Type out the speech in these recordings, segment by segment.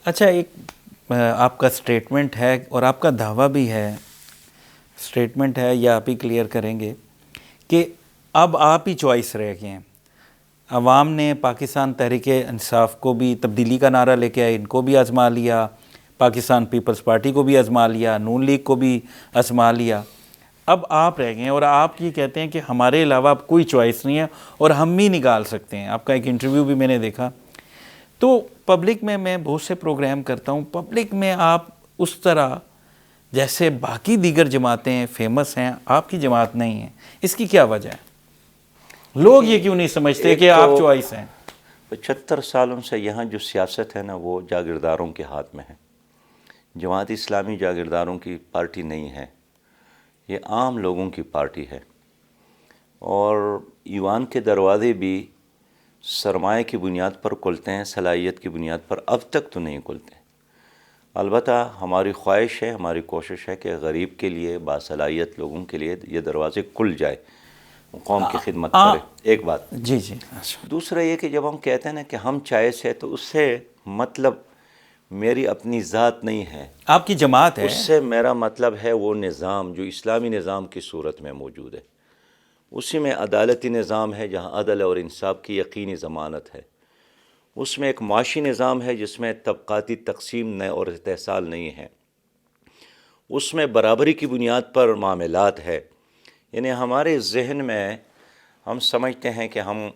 اچھا، ایک آپ کا سٹیٹمنٹ ہے اور آپ کا دعویٰ بھی ہے، سٹیٹمنٹ ہے یا آپ ہی کلیئر کریں گے کہ اب آپ ہی چوائس رہ گئے ہیں. عوام نے پاکستان تحریک انصاف کو بھی تبدیلی کا نعرہ لے کے آئے، ان کو بھی آزما لیا، پاکستان پیپلز پارٹی کو بھی آزما لیا، نون لیگ کو بھی آزما لیا، اب آپ رہ گئے ہیں اور آپ یہ کہتے ہیں کہ ہمارے علاوہ اب کوئی چوائس نہیں ہے اور ہم ہی نکال سکتے ہیں. آپ کا ایک انٹرویو بھی میں نے دیکھا. تو پبلک میں بہت سے پروگرام کرتا ہوں، پبلک میں آپ اس طرح جیسے باقی دیگر جماعتیں فیمس ہیں، آپ کی جماعت نہیں ہے. اس کی کیا وجہ ہے؟ لوگ یہ کیوں نہیں سمجھتے کہ آپ چوائس ہیں؟ 75 سالوں سے یہاں جو سیاست ہے نا وہ جاگیرداروں کے ہاتھ میں ہے. جماعت اسلامی جاگیرداروں کی پارٹی نہیں ہے، یہ عام لوگوں کی پارٹی ہے. اور ایوان کے دروازے بھی سرمایہ کی بنیاد پر کھلتے ہیں، صلاحیت کی بنیاد پر اب تک تو نہیں کھلتے. البتہ ہماری خواہش ہے، ہماری کوشش ہے کہ غریب کے لیے، باصلاحیت لوگوں کے لیے یہ دروازے کھل جائے، قوم کی خدمت کرے. ایک بات. جی جی. دوسرا یہ کہ جب ہم کہتے ہیں نا کہ ہم چوائس ہے تو اس سے مطلب میری اپنی ذات نہیں ہے، آپ کی جماعت ہے. اس سے میرا مطلب ہے وہ نظام جو اسلامی نظام کی صورت میں موجود ہے. اسی میں عدالتی نظام ہے جہاں عدل اور انصاف کی یقینی ضمانت ہے. اس میں ایک معاشی نظام ہے جس میں طبقاتی تقسیم اور استحصال نہیں ہے. اس میں برابری کی بنیاد پر معاملات ہے. یعنی ہمارے ذہن میں ہم سمجھتے ہیں کہ ہم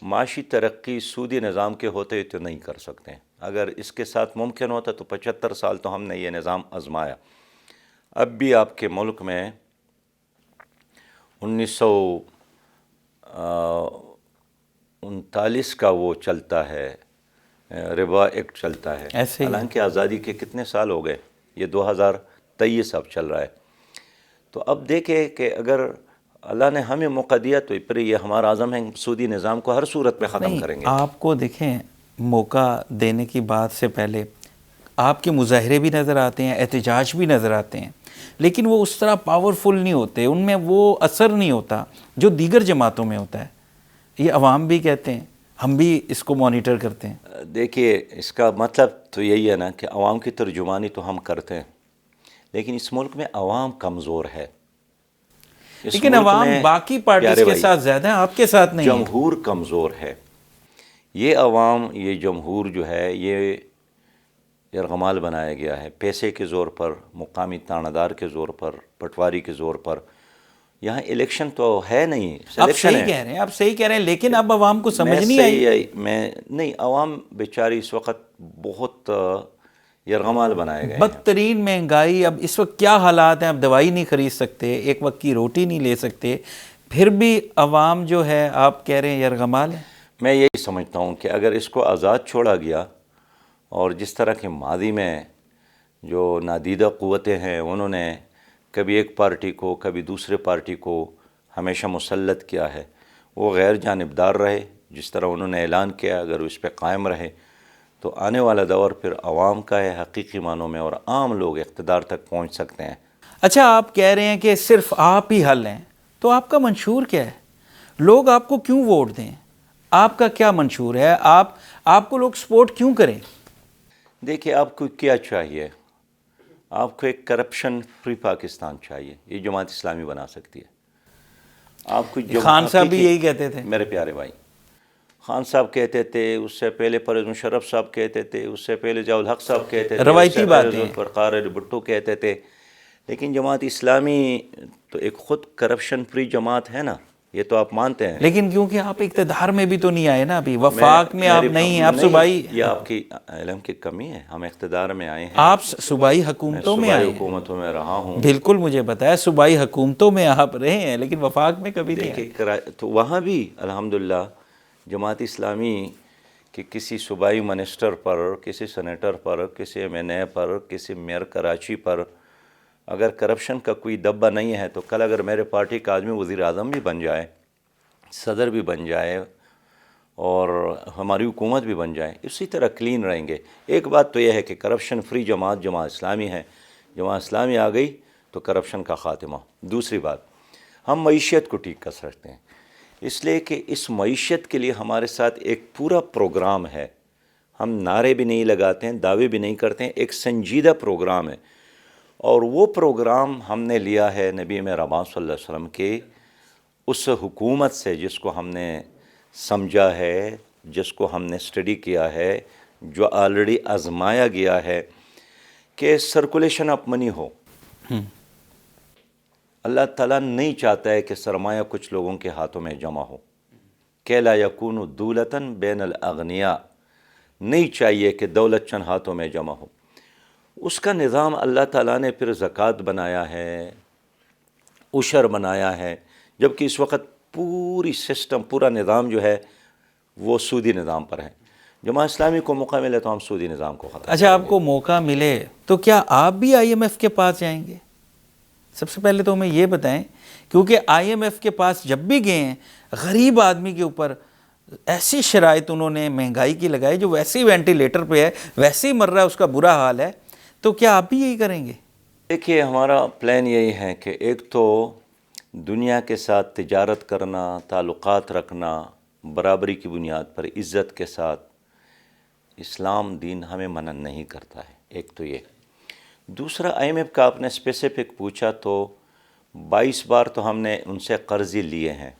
معاشی ترقی سودی نظام کے ہوتے تو نہیں کر سکتے. اگر اس کے ساتھ ممکن ہوتا تو 75 سال تو ہم نے یہ نظام آزمایا. اب بھی آپ کے ملک میں 1939 کا وہ چلتا ہے، ربا ایکٹ چلتا ہے. حالانکہ آزادی کے کتنے سال ہو گئے، یہ 2023 اب چل رہا ہے. تو اب دیکھیں کہ اگر اللہ نے ہمیں موقع دیا تو پھر یہ ہمارا عزم ہے سودی نظام کو ہر صورت میں ختم کریں گے. آپ کو دیکھیں، موقع دینے کی بات سے پہلے آپ کے مظاہرے بھی نظر آتے ہیں، احتجاج بھی نظر آتے ہیں، لیکن وہ اس طرح پاورفل نہیں ہوتے، ان میں وہ اثر نہیں ہوتا جو دیگر جماعتوں میں ہوتا ہے. یہ عوام بھی کہتے ہیں، ہم بھی اس کو مانیٹر کرتے ہیں. دیکھیے اس کا مطلب تو یہی ہے نا کہ عوام کی ترجمانی تو ہم کرتے ہیں، لیکن اس ملک میں عوام کمزور ہے. لیکن عوام باقی پارٹیز کے ساتھ زیادہ ہیں، آپ کے ساتھ نہیں ہے. جمہور کمزور ہے. یہ عوام، یہ جمہور جو ہے یہ یرغمال بنایا گیا ہے پیسے کے زور پر، مقامی تانہ دار کے زور پر، پٹواری کے زور پر. یہاں الیکشن تو ہے نہیں، سلیکشن ہے. آپ صحیح کہہ رہے ہیں، لیکن اب عوام کو سمجھ نہیں آئی. میں نہیں، عوام بیچاری اس وقت بہت یرغمال بنائے گئے ہیں. بدترین مہنگائی، اب اس وقت کیا حالات ہیں، اب دوائی نہیں خرید سکتے، ایک وقت کی روٹی نہیں لے سکتے، پھر بھی عوام جو ہے آپ کہہ رہے ہیں یرغمال ہے. میں یہی سمجھتا ہوں کہ اگر اس کو آزاد چھوڑا گیا اور جس طرح کے ماضی میں جو نادیدہ قوتیں ہیں انہوں نے کبھی ایک پارٹی کو کبھی دوسرے پارٹی کو ہمیشہ مسلط کیا ہے، وہ غیر جانبدار رہے. جس طرح انہوں نے اعلان کیا اگر اس پہ قائم رہے تو آنے والا دور پھر عوام کا ہے حقیقی معنوں میں، اور عام لوگ اقتدار تک پہنچ سکتے ہیں. اچھا، آپ کہہ رہے ہیں کہ صرف آپ ہی حل ہیں، تو آپ کا منشور کیا ہے؟ لوگ آپ کو کیوں ووٹ دیں؟ آپ کا کیا منشور ہے؟ آپ کو لوگ سپورٹ کیوں کریں؟ دیکھیے آپ کو کیا چاہیے؟ آپ کو ایک کرپشن فری پاکستان چاہیے، یہ جماعت اسلامی بنا سکتی ہے. آپ کو خان صاحب بھی یہی کہتے تھے. میرے پیارے بھائی، خان صاحب کہتے تھے، اس سے پہلے پرویز مشرف صاحب کہتے تھے، اس سے پہلے ضیاء الحق صاحب کہتے تھے، روایتی باتیں، ذوالفقار علی بھٹو کہتے تھے. لیکن جماعت اسلامی تو ایک خود کرپشن فری جماعت ہے نا، یہ تو آپ مانتے ہیں. لیکن کیونکہ آپ اقتدار میں بھی تو نہیں آئے نا، ابھی وفاق میں آپ نہیں ہیں، آپ صوبائی. یہ آپ کی علم کی کمی ہے، ہم اقتدار میں آئے ہیں. آپ صوبائی حکومتوں میں آئے ہیں. صوبائی حکومتوں میں رہا ہوں. بالکل مجھے بتایا صوبائی حکومتوں میں آپ رہے ہیں، لیکن وفاق میں کبھی نہیں آئے. تو وہاں بھی الحمدللہ جماعت اسلامی کہ کسی صوبائی منسٹر پر، کسی سینیٹر پر، کسی MNA پر، کسی میئر کراچی پر اگر کرپشن کا کوئی دبا نہیں ہے تو کل اگر میرے پارٹی کا آدمی وزیر اعظم بھی بن جائے، صدر بھی بن جائے اور ہماری حکومت بھی بن جائے، اسی طرح کلین رہیں گے. ایک بات تو یہ ہے کہ کرپشن فری جماعت اسلامی ہے. جماعت اسلامی آ گئی تو کرپشن کا خاتمہ. دوسری بات، ہم معیشت کو ٹھیک کر سکتے ہیں، اس لیے کہ اس معیشت کے لیے ہمارے ساتھ ایک پورا پروگرام ہے. ہم نعرے بھی نہیں لگاتے ہیں، دعوے بھی نہیں کرتے ہیں، ایک سنجیدہ پروگرام ہے، اور وہ پروگرام ہم نے لیا ہے نبی مہربان صلی اللہ علیہ وسلم کے اس حکومت سے، جس کو ہم نے سمجھا ہے، جس کو ہم نے اسٹڈی کیا ہے، جو آلریڈی آزمایا گیا ہے کہ سرکولیشن آف منی ہو۔ اللہ تعالیٰ نہیں چاہتا ہے کہ سرمایہ کچھ لوگوں کے ہاتھوں میں جمع ہو، کہ لا یکون دولتاً بین الاغنیاء، نہیں چاہیے کہ دولت چند ہاتھوں میں جمع ہو۔ اس کا نظام اللہ تعالیٰ نے پھر زکوٰۃ بنایا ہے، عشر بنایا ہے، جبکہ اس وقت پوری سسٹم، پورا نظام جو ہے وہ سودی نظام پر ہے۔ جماعت اسلامی کو موقع ملے تو ہم سودی نظام کو ختم اچھا، آپ کو موقع ملے تو کیا آپ بھی آئی ایم ایف کے پاس جائیں گے؟ سب سے پہلے تو ہمیں یہ بتائیں، کیونکہ آئی ایم ایف کے پاس جب بھی گئے ہیں، غریب آدمی کے اوپر ایسی شرائط انہوں نے مہنگائی کی لگائی، جو ویسے ہی وینٹیلیٹر پہ ہے، ویسے ہی مر رہا ہے، اس کا برا حال ہے، تو کیا آپ بھی یہی کریں گے؟ دیکھیے، ہمارا پلان یہی ہے کہ ایک تو دنیا کے ساتھ تجارت کرنا، تعلقات رکھنا برابری کی بنیاد پر، عزت کے ساتھ، اسلام دین ہمیں منع نہیں کرتا ہے، ایک تو یہ۔ دوسرا، آئی ایم ایف کا آپ نے اسپیسیفک پوچھا تو 22 بار تو ہم نے ان سے قرضے لیے ہیں،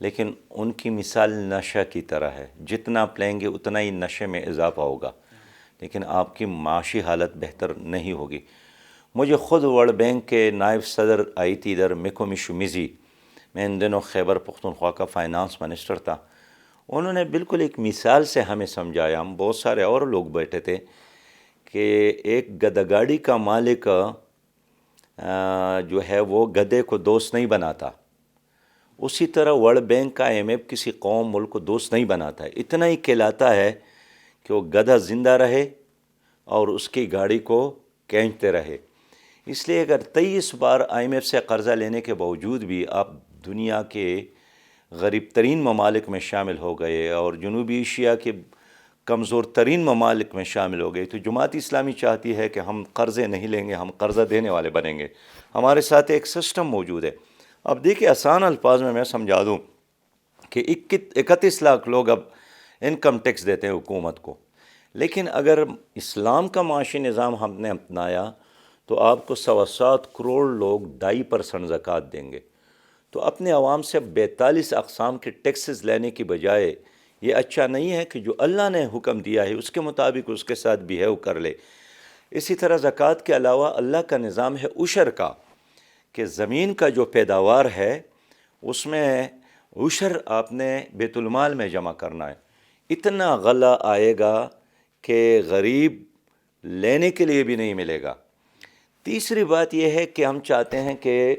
لیکن ان کی مثال نشہ کی طرح ہے، جتنا آپ لیں گے اتنا ہی نشے میں اضافہ ہوگا، لیکن آپ کی معاشی حالت بہتر نہیں ہوگی۔ مجھے خود ورلڈ بینک کے نائب صدر آئی تھی ادھر، میکومی شمیزی، میں ان دنوں خیبر پختونخوا کا فائنانس منسٹر تھا، انہوں نے بالکل ایک مثال سے ہمیں سمجھایا، ہم بہت سارے اور لوگ بیٹھے تھے، کہ ایک گدھا گاڑی کا مالک جو ہے وہ گدھے کو دوست نہیں بناتا، اسی طرح ورلڈ بینک کا آئی ایم ایف کسی قوم ملک کو دوست نہیں بناتا ہے، اتنا ہی کہلاتا ہے کہ وہ گدھا زندہ رہے اور اس کی گاڑی کو کھینچتے رہے۔ اس لیے اگر 23 بار آئی ایم ایف سے قرضہ لینے کے باوجود بھی آپ دنیا کے غریب ترین ممالک میں شامل ہو گئے اور جنوبی ایشیا کے کمزور ترین ممالک میں شامل ہو گئے، تو جماعت اسلامی چاہتی ہے کہ ہم قرضے نہیں لیں گے، ہم قرضہ دینے والے بنیں گے، ہمارے ساتھ ایک سسٹم موجود ہے۔ اب دیکھیں، آسان الفاظ میں سمجھا دوں کہ 31 لاکھ لوگ اب انکم ٹیکس دیتے ہیں حکومت کو، لیکن اگر اسلام کا معاشی نظام ہم نے اپنایا تو آپ کو 7.25 کروڑ لوگ 2.5% زکوٰۃ دیں گے۔ تو اپنے عوام سے 42 اقسام کے ٹیکسز لینے کی بجائے یہ اچھا نہیں ہے کہ جو اللہ نے حکم دیا ہے اس کے مطابق اس کے ساتھ بیہیو کر لے۔ اسی طرح زکوٰۃ کے علاوہ اللہ کا نظام ہے عشر کا، کہ زمین کا جو پیداوار ہے اس میں عشر آپ نے بیت المال میں جمع کرنا ہے، اتنا غلہ آئے گا کہ غریب لینے کے لیے بھی نہیں ملے گا۔ تیسری بات یہ ہے کہ ہم چاہتے ہیں کہ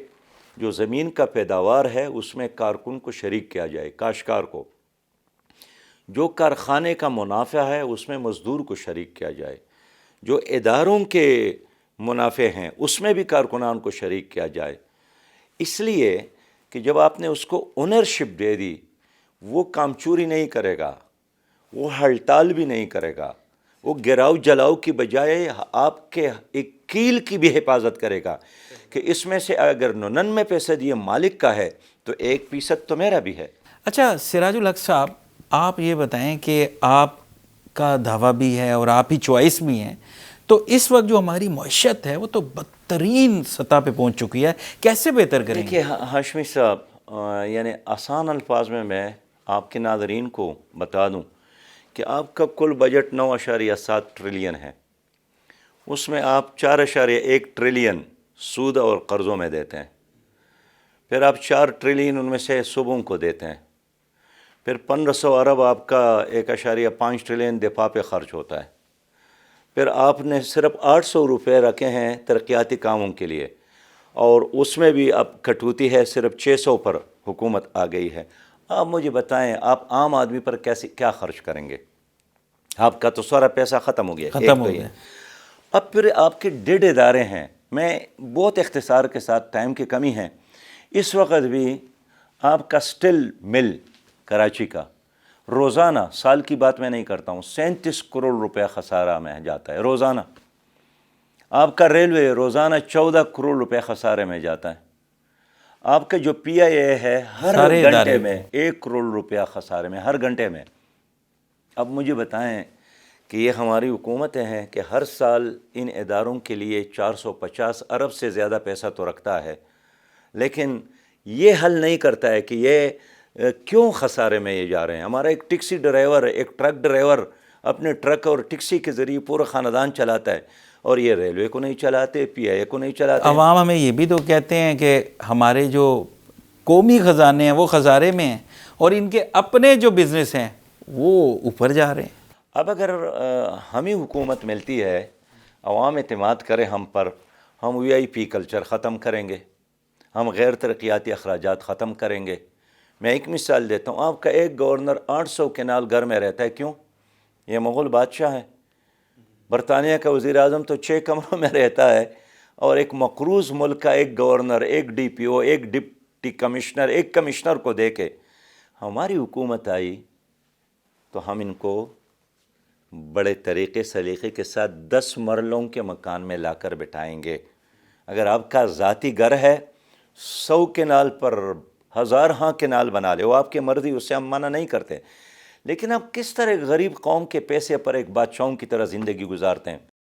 جو زمین کا پیداوار ہے اس میں کارکن کو شریک کیا جائے، کاشتکار کو، جو کارخانے کا منافع ہے اس میں مزدور کو شریک کیا جائے، جو اداروں کے منافع ہیں اس میں بھی کارکنان کو شریک کیا جائے، اس لیے کہ جب آپ نے اس کو اونرشپ دے دی، وہ کام چوری نہیں کرے گا، وہ ہڑتال بھی نہیں کرے گا، وہ گراؤ جلاؤ کی بجائے آپ کے ایک کیل کی بھی حفاظت کرے گا، کہ اس میں سے اگر 99% یہ مالک کا ہے تو 1% تو میرا بھی ہے۔ اچھا سراج الحق صاحب، آپ یہ بتائیں کہ آپ کا دعویٰ بھی ہے اور آپ ہی چوائس بھی ہیں، تو اس وقت جو ہماری معیشت ہے وہ تو بدترین سطح پہ پہنچ چکی ہے، کیسے بہتر کریں گے؟ دیکھیے ہاشمی صاحب، یعنی آسان الفاظ میں آپ کے ناظرین کو بتا دوں کہ آپ کا کل بجٹ 9.7 ٹریلین ہے، اس میں آپ 4.1 ٹریلین سود اور قرضوں میں دیتے ہیں، پھر آپ 4 ٹریلین ان میں سے صوبوں کو دیتے ہیں، پھر 1500 ارب آپ کا 1.5 ٹریلین دفاع پہ خرچ ہوتا ہے، پھر آپ نے صرف 800 روپے رکھے ہیں ترقیاتی کاموں کے لیے، اور اس میں بھی اب کٹوتی ہے، صرف 600 پر حکومت آ گئی ہے۔ آپ مجھے بتائیں، آپ عام آدمی پر کیا خرچ کریں گے؟ آپ کا تو سارا پیسہ ختم ہو گیا، ختم ہو گیا۔ اب پھر آپ کے 1.5 ادارے ہیں، میں بہت اختصار کے ساتھ، ٹائم کی کمی ہے، اس وقت بھی آپ کا سٹل مل کراچی کا روزانہ، سال کی بات میں نہیں کرتا ہوں، 37 کروڑ روپے خسارہ میں جاتا ہے روزانہ۔ آپ کا ریلوے روزانہ 14 کروڑ روپے خسارے میں جاتا ہے۔ آپ کا جو پی آئی اے ہے ہر گھنٹے میں 1 کروڑ روپیہ خسارے میں، ہر گھنٹے میں۔ اب مجھے بتائیں کہ یہ ہماری حکومتیں ہیں کہ ہر سال ان اداروں کے لیے 450 ارب سے زیادہ پیسہ تو رکھتا ہے، لیکن یہ حل نہیں کرتا ہے کہ یہ کیوں خسارے میں یہ جا رہے ہیں۔ ہمارا ایک ٹیکسی ڈرائیور، ایک ٹرک ڈرائیور اپنے ٹرک اور ٹیکسی کے ذریعے پورا خاندان چلاتا ہے، اور یہ ریلوے کو نہیں چلاتے، پی آئی اے کو نہیں چلاتے۔ عوام ہمیں یہ بھی تو کہتے ہیں کہ ہمارے جو قومی خزانے ہیں وہ خسارے میں ہیں، اور ان کے اپنے جو بزنس ہیں وہ اوپر جا رہے ہیں۔ اب اگر ہمیں حکومت ملتی ہے، عوام اعتماد کرے ہم پر، ہم وی آئی پی کلچر ختم کریں گے، ہم غیر ترقیاتی اخراجات ختم کریں گے۔ میں ایک مثال دیتا ہوں، آپ کا ایک گورنر 800 کنال گھر میں رہتا ہے، کیوں؟ یہ مغل بادشاہ ہے۔ برطانیہ کا وزیر اعظم تو 6 کمروں میں رہتا ہے، اور ایک مقروض ملک کا ایک گورنر، ایک ڈی پی او، ایک ڈپٹی کمشنر، ایک کمشنر کو دے کے ہماری حکومت آئی تو ہم ان کو بڑے طریقے سلیقے کے ساتھ 10 مرلوں کے مکان میں لا کر بٹھائیں گے۔ اگر آپ کا ذاتی گھر ہے، 100 کنال پر 1000 ہاں کنال بنا لے، وہ آپ کی مرضی، اس سے ہم منع نہیں کرتے، لیکن آپ کس طرح غریب قوم کے پیسے پر ایک بادشاہوں کی طرح زندگی گزارتے ہیں؟